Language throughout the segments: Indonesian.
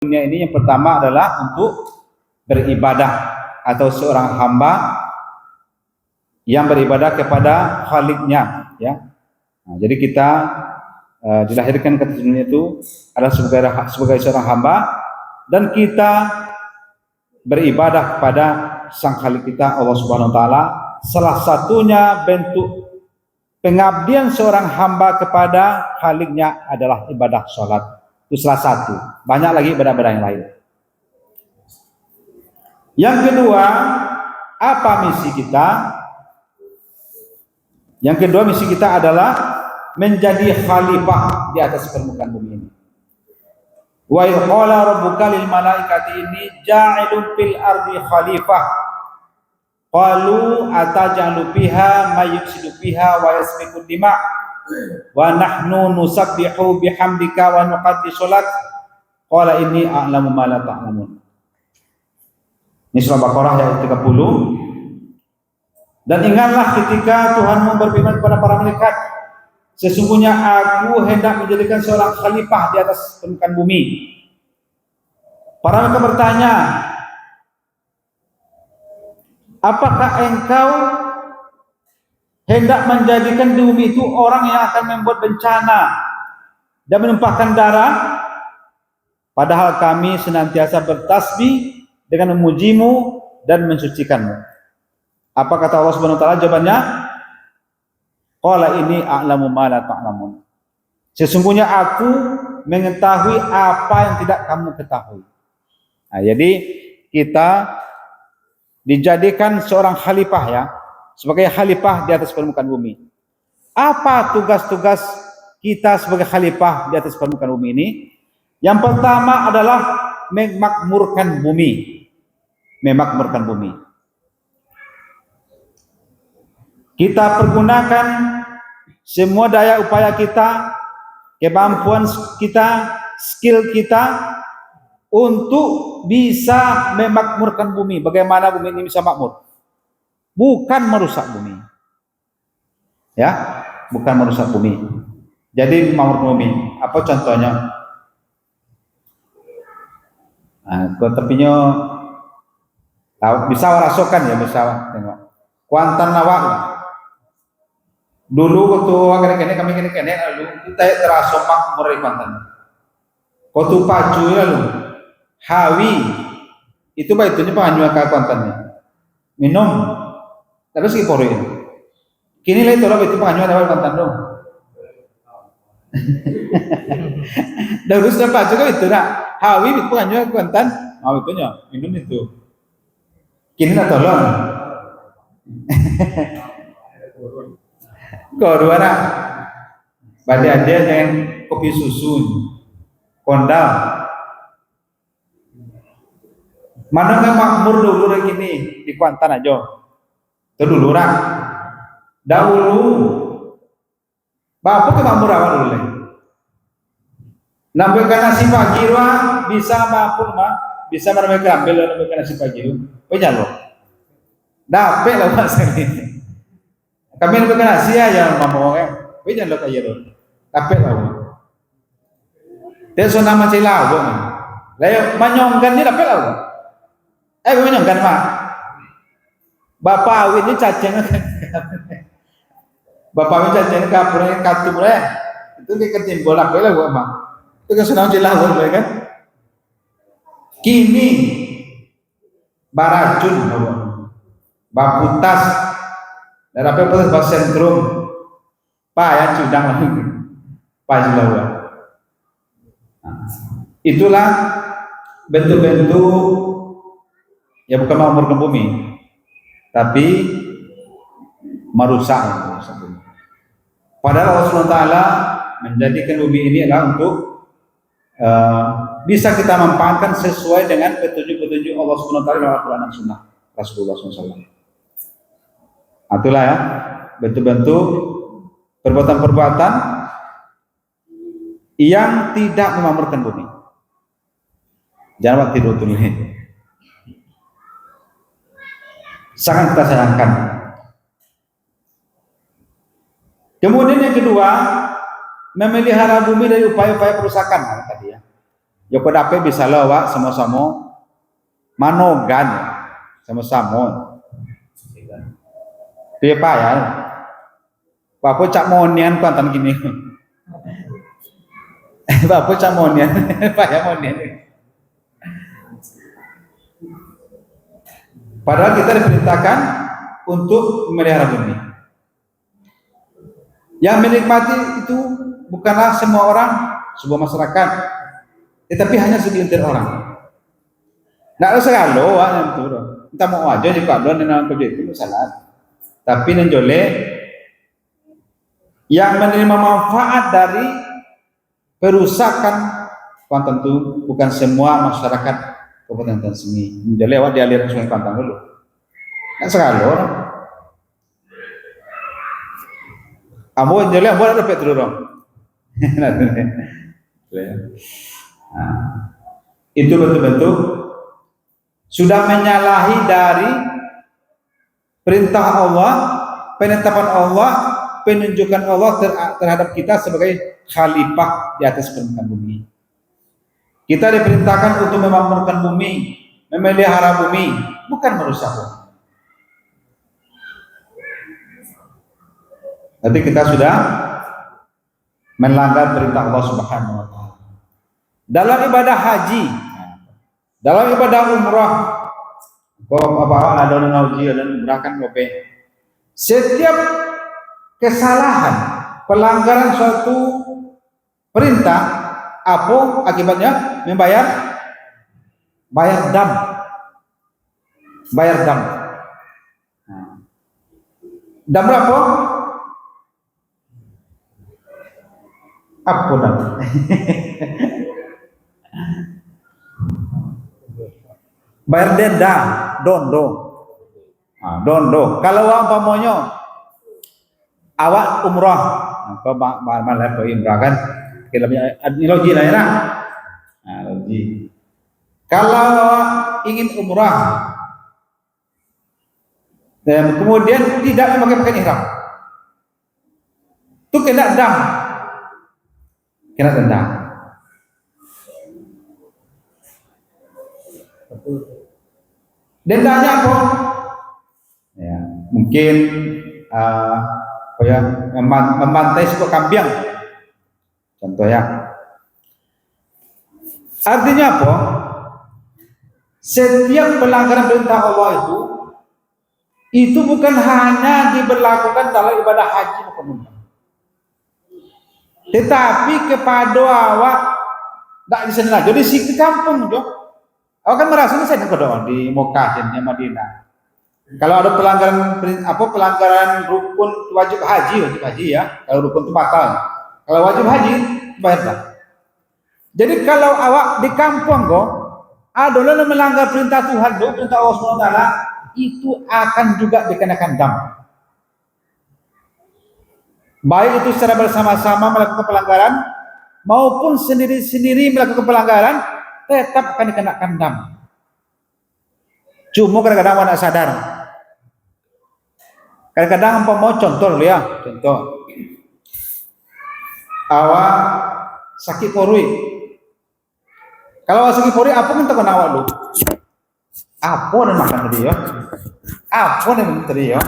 dunia ini yang pertama adalah untuk beribadah, atau seorang hamba yang beribadah kepada Khaliknya, ya. Nah, jadi kita dilahirkan ke dunia itu adalah sebagai seorang hamba, dan kita beribadah kepada Sang Khalik kita, Allah Subhanahu wa taala. Salah satunya bentuk pengabdian seorang hamba kepada Khaliknya adalah ibadah sholat. Itu salah satu. Banyak lagi ibadah-ibadah yang lain. Yang kedua, apa misi kita? Yang kedua, misi kita adalah menjadi khalifah di atas permukaan bumi ini. Wa idh qala rabbuka lil malaikati inni ja'ilun fil ardi khalifah. Qalu atajalu fiha may yufsidu fiha wa yasfiku dima wa nahnu nusabbihu bihamdika wa nuqaddisu lak. Qala inni a'lamu ma la ta'lamun. Ini surah Baqarah ayat 30. Dan ingatlah ketika Tuhanmu berfirman kepada para malaikat, sesungguhnya aku hendak menjadikan seorang khalifah di atas permukaan bumi. Para malaikat bertanya, apakah engkau hendak menjadikan di bumi itu orang yang akan membuat bencana dan menumpahkan darah? Padahal kami senantiasa bertasbih dengan memujimu dan mensucikanmu. Apa kata Allah Subhanahu wa taala jawabannya? Qala inni a'lamu ma la ta'lamun. Sesungguhnya aku mengetahui apa yang tidak kamu ketahui. Nah, jadi kita dijadikan seorang khalifah, ya, sebagai khalifah di atas permukaan bumi. Apa tugas-tugas kita sebagai khalifah di atas permukaan bumi ini? Yang pertama adalah memakmurkan bumi. Memakmurkan bumi. Kita pergunakan semua daya upaya kita, kemampuan kita, skill kita untuk bisa memakmurkan bumi. Bagaimana bumi ini bisa makmur? Bukan merusak bumi. Ya, bukan merusak bumi. Jadi memakmurkan bumi. Apa contohnya? Nah, ke tepinya bisa rasokan, ya, bisa tengok. Kuantan nawak. Dulu waktu kami kene lalu kita terasa makmur di Kuantan. Waktu pacu lalu Hawi itu baitunya penganjur ke Kuantannya. Minum terus kipori. Kini lah itu lah itu penganjur ada Kuantan dong. Dulu sudah pacu kan itu nak. Hawi itu penganjur ke Kuantan. Hawi itu nya minum itu. Kini lah tolong. Kedua nak, pada ada dengan kopi susu, kondang. Mana nggak makmur dulu lagi nih di Kuantan aja. Itu dulu nak. Dahulu, bapak ke makmur awal dulu lagi. Nambahkan nasi pagi bisa maupun bisa mereka ambil nambahkan nasi pagi punya loh. Dapat lah mas ini. Kami nambahkan nasi aja mamongnya. Punya loh kayak loh. Dapat lah. Dia sudah masih lagu. Lalu manyongkan dia dapat lah. Manyongkan mak. Bapak awin ini cacing. Bapak awin cacing kapurnya kartu boleh. Itu dia ketimbul dapat lah gua mak. Itu kan sudah masih lagu kan. Kini baracun baputas dan apa pun bahasa sentrum pak ya cudang lagi pak juga. Itulah bentuk-bentuk ya bukan makmurkan bumi tapi merusak. Padahal Allah SWT menjadikan bumi ini adalah untuk bisa kita manfaatkan sesuai dengan petunjuk-petunjuk Allah SWT dalam Al-Quran dan Sunnah Rasulullah SAW. Itulah ya bentuk-bentuk perbuatan-perbuatan yang tidak memakmurkan bumi. Jangan waktu tidur tuh sangat kita sayangkan. Kemudian yang kedua, memelihara bumi dari upaya-upaya kerusakan tadi ya. Ya pada apa bisa lah awak sama-sama manogan, sama-sama. Dia apa ya? Bapak cak monian kuantan gini. Bapak cak monian, Pak ya monian. Padahal kita diperintahkan untuk memelihara bumi. Yang menikmati itu bukanlah semua orang, sebuah masyarakat, tetapi hanya segelintir orang. Tidak ada segala yang itu. Kita mau aja di kadon dengan kerja itu salah. Tapi nenjole yang menerima manfaat dari perusakan Kuantan itu bukan semua masyarakat Kabupaten Tansimi. Nenjole awak dialirkan Sungai Kuantan dulu. Tidak segala orang. Kamu nenjole ambo ada dapat dulu dong. Itu betul-betul sudah menyalahi dari perintah Allah, penetapan Allah, penunjukan Allah terhadap kita sebagai khalifah di atas permukaan bumi. Kita diperintahkan untuk memakmurkan bumi, memelihara bumi, bukan merusak bumi. Tapi kita sudah melanggar perintah Allah Subhanahu wa taala. Dalam ibadah haji, dalam ibadah umrah, apa ada haji dan umrah kan gope. Setiap kesalahan, pelanggaran suatu perintah, apa akibatnya? Bayar dam. Dam berapa? Apa dam? Bayar denda, dondo. Dondo. Kalau umpamanya awak umrah, apa malah ke umrah kan? Kita punya logi lah ya. Logi. Kalau ingin umrah dan kemudian tidak memakai pakaian ihram, itu kena dam, kena denda. Dendanya apa? Ya, mungkin membantai sekok kambing. Contohnya. Artinya apa? Setiap pelanggaran perintah Allah itu bukan hanya diberlakukan dalam ibadah haji maupun umrah, tetapi kepada awak tak di sana. Jadi di kampung jo. Awak kan merasa ini saya doang di Mekah dan di Madinah. Kalau ada pelanggaran rukun wajib haji ya. Kalau rukun itu batal. Kalau wajib haji bayar tak. Jadi kalau awak di kampung adalah melanggar perintah Tuhan, perintah Allah SWT, itu akan juga dikenakan dam. Baik itu secara bersama-sama melakukan pelanggaran maupun sendiri-sendiri melakukan pelanggaran, tetap akan dikenakan dam. Cuma kadang-kadang awak nak sadar. Kadang-kadang mau contoh ya, awak sakit porui. Kalau awak sakit porui, apa yang terkena awak lu? Apa yang makan tadi ya? Apa yang minum tadi ya?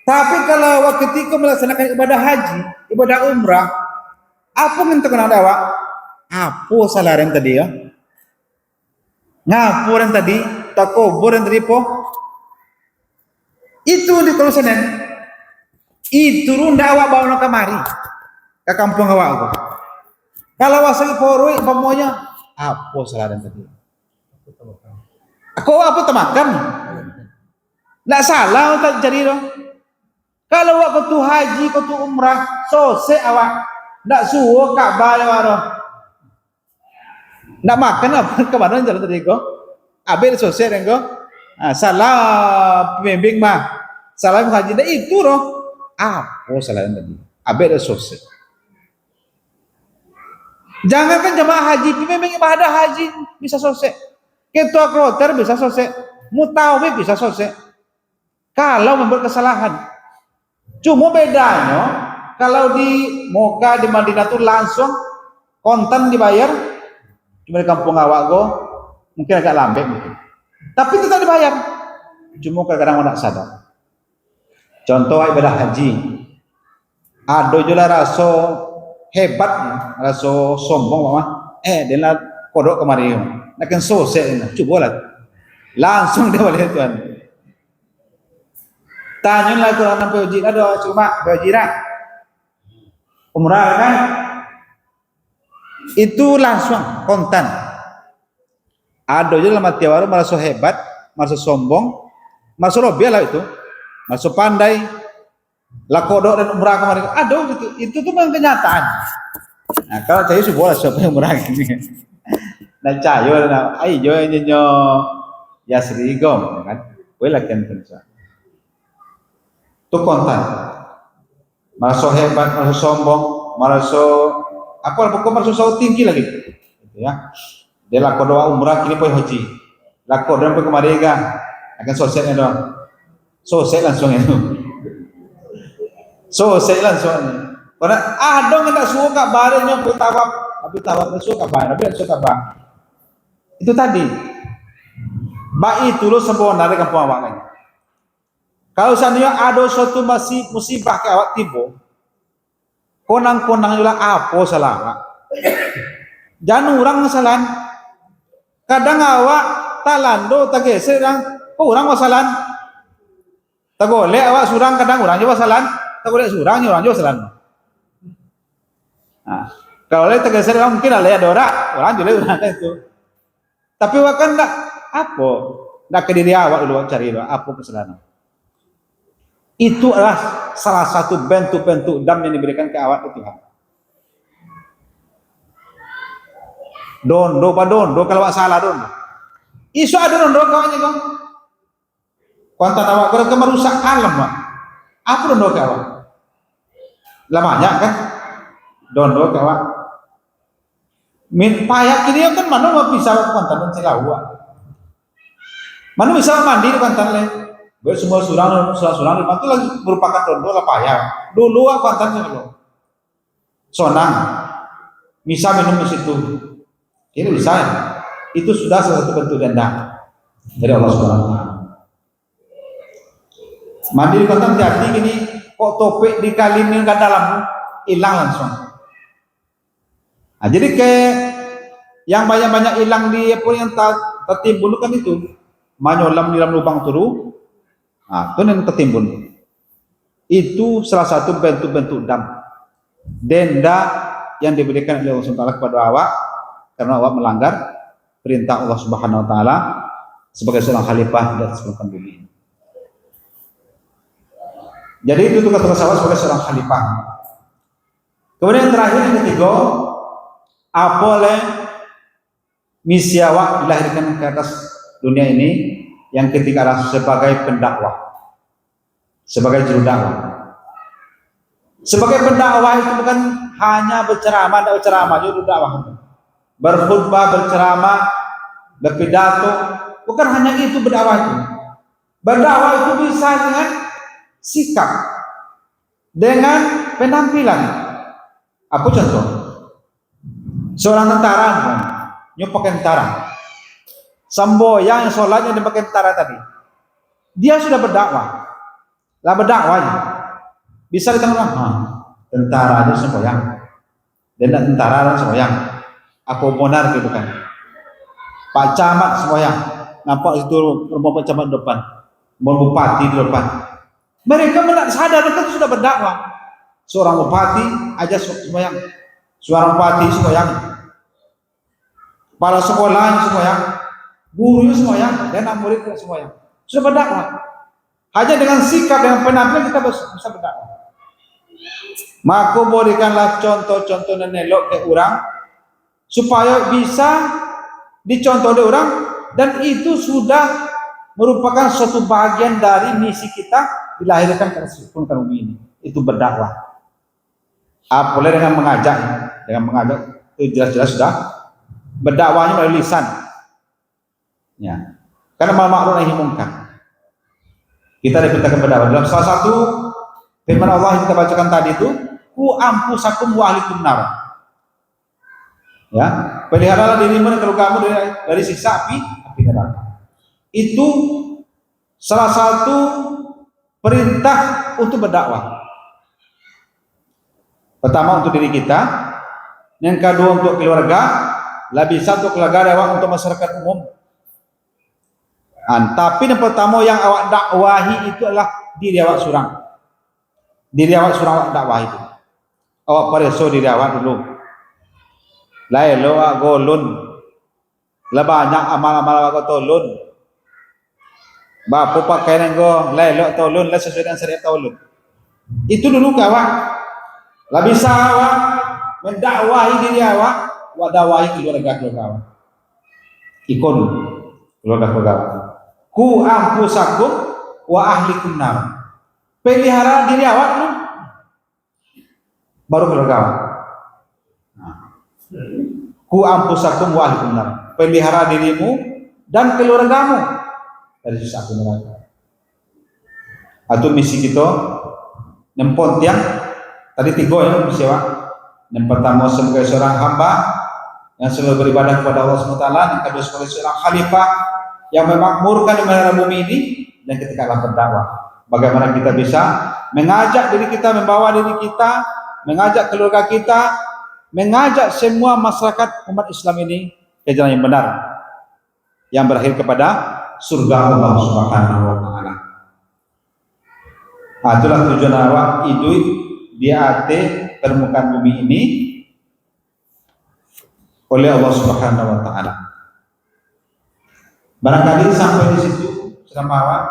Tapi kalau awak ketika melaksanakan ibadah haji, ibadah umrah, apa yang terkena awak? Apa salah yang tadi ya? Ngapur yang tadi, takobur yang tadi po? Itu di Senin. Itu runda awak bawa kemari ke kampung awak. Kalau awak sakit porui, pamonya apa salah yang tadi? Aku apa temakan? Nggak salah tak jadi dong. Kalau awak tu haji, tu umrah, selesai awak. Nggak suruh Ka'bah ya waro. Nggak makan apa kemana jalan tadi kok? Abel selesai deng kok. Salah pembimbing mah. Salah haji dah itu loh. Apa salah yang tadi? Abel selesai. Jangankan jemaah haji, pembimbing ibadah haji bisa selesai. Ketua kloter bisa selesai. Mutawif bisa selesai. Kalau membuat kesalahan. Cuma bedanya kalau di Mekah di Madinah tuh langsung kontan dibayar Cuma di kampung awak go mungkin agak lambat mungkin. Tapi tetap dibayar. Cuma kadang-kadang orang tak sadar. Contoh ibadah haji. Ada juga rasa hebat, rasa sombong mama. Dia nak kodok kemari. Nak kan sosek ni. Cuba lah. Langsung dia boleh tuan. Tanya lah tuan nak pergi ada cuma pergi dah. Umrah kan? Itu langsung kontan. Ada juga dalam hati baru merasa hebat, merasa sombong, merasa lebih lah itu, merasa pandai, lakodok dan umrah kemarin. Ada gitu. Itu tuh memang kenyataan. Nah, kalau saya sudah boleh siapa yang umrah ini. Nah, cayo nah, ayo nyo ya serigom kan. Boleh kan kerja. Itu kontan. Merasa hebat, merasa sombong, merasa apa pokok merasa tinggi lagi. Gitu ya. Dia lakukan doa umrah kini pun haji. Lakukan dan pun kemarin kan akan sosialnya doang. Sosial langsung itu. Sosial langsung. Karena ada yang tak suka barangnya pun tawab, tapi tawab tak suka barang, tapi tak suka barang. Itu tadi. Baik itu lo sempurna dari kampung awak lagi. Kalau seandainya ada suatu musibah ke awak tiba, konang-konang juga apa salah. Jangan orang kesalahan. Kadang awak talando tak geser orang kesalahan. Tak boleh awak surang kadang orang juga kesalahan. Tak boleh surang orang juga kesalahan. Nah, kalau tak geser mungkin ada orang juga orang itu. Tapi awak kan tak apa? Tak ke diri awak dulu cari dulu apa kesalahan. Itu adalah salah satu bentuk-bentuk dam yang diberikan ke awak ke Tuhan. Dondo kalau awak salah dondo. Isu ada dondo kawannya kau. Kontan awak kalau merusak alam mak. Apa dondo ke awak? Lamanya kan dondo ke awak. Min payak ini kan mana mau bisa kontan dan celawak. Mana bisa mandi di kontan le. Baik semua surang itu lagi merupakan dondo lah payak. Dulu aku kontannya dulu. Sonang. Bisa minum di situ. Ini bisa, itu sudah salah satu bentuk denda dari Allah Subhanahu Wa Taala. Mandi di kontan jadi gini, kok topik di kali ini nggak dalam, hilang langsung. Nah, jadi kayak yang banyak-banyak hilang di apa yang tertimbun kan itu, manyolam di dalam lubang turu, nah itu yang tertimbun. Itu salah satu bentuk-bentuk denda yang diberikan oleh Allah Subhanahu Wa Taala kepada awak. Karena awak melanggar perintah Allah Subhanahu Wa Taala sebagai seorang khalifah di atas permukaan bumi. Jadi itu tugas awak sebagai seorang khalifah. Kemudian yang terakhir yang ketiga, apa oleh misi awak dilahirkan ke atas dunia ini yang ketiga adalah sebagai pendakwah, sebagai juru dakwah. Sebagai pendakwah itu bukan hanya berceramah, juru dakwah. Berkhutbah, berceramah, berpidato, bukan hanya itu berdakwah itu. Berdakwah itu bisa dengan sikap, dengan penampilan. Apa contoh? Seorang tentara, pakai tentara, semboyang yang sholatnya dipakai tentara tadi, dia sudah berdakwah, lah berdakwahnya. Bisa ditangkap, tentara itu semboyang, dan tentara itu semboyang. Aku bonar gitu kan. Pak Camat semboyang, nampak itu rumah Pak Camat depan, bupati di depan. Mereka sadar mereka sudah berdakwah. Seorang bupati aja semboyang, seorang bupati semboyang, kepala sekolah semboyang, guru semboyang, dan anak murid semboyang. Sudah berdakwah. Hanya dengan sikap, dengan penampilan kita bisa berdakwah. Maka berikanlah contoh-contoh dan elok ke orang supaya bisa dicontoh oleh orang, dan itu sudah merupakan suatu bagian dari misi kita dilahirkan ke permukaan bumi ini, itu berdakwah. Apalagi dengan mengajak itu jelas-jelas sudah berdakwahnya melalui lisan. Ya. Karena ma'ruf nahi munkar. Kita diperintahkan berdakwah. Dalam salah satu firman Allah yang kita bacakan tadi itu, ku ampusakum wa ahlikum nar. Ya, peliharalah dirimu dan keluargamu dari siksa api neraka. Itu salah satu perintah untuk berdakwah. Pertama untuk diri kita, yang kedua untuk keluarga, lebih satu keluarga lewat untuk masyarakat umum. Tapi yang pertama yang awak dakwahi itu adalah diri awak surang. Diri awak surang awak dakwahi itu. Awak periksa diri awak dulu. Lain lo awak golun. Lah banyak amal-amal awak tolun. Bapa pakai nenggo, lain lo tolun, lah sesuai dengan syariat tolun. Itu dulu kawan. Lah bisa awak mendakwahi diri awak, awak dakwahi keluarga awak. Ikon keluarga awak. Ku anfusakum wa ahlikum nar. Pelihara diri awak dulu, baru keluarga awak. Ku anfusakum wa ahlikum nar. Pelihara dirimu dan keluargamu dari siksa api neraka. Atau misi kita nempot yang tadi 3 ya misi awak. Yang pertama sebagai seorang hamba yang selalu beribadah kepada Allah SWT, yang kedua sebagai seorang khalifah yang memakmurkan di muka bumi ini, dan ketika akan berdakwah. Bagaimana kita bisa mengajak diri kita, membawa diri kita, mengajak keluarga kita, mengajak semua masyarakat umat Islam ini ke jalan yang benar, yang berakhir kepada surga Allah Subhanahu wa taala. Itulah tujuan awak hidup di atas permukaan bumi ini oleh Allah Subhanahu wa taala. Barangkali sampai di situ selama awak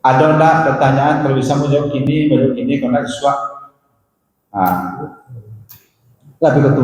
ada enggak pertanyaan, kalau bisa menjawab ini, kalau enggak sesuatu. Lebih betul.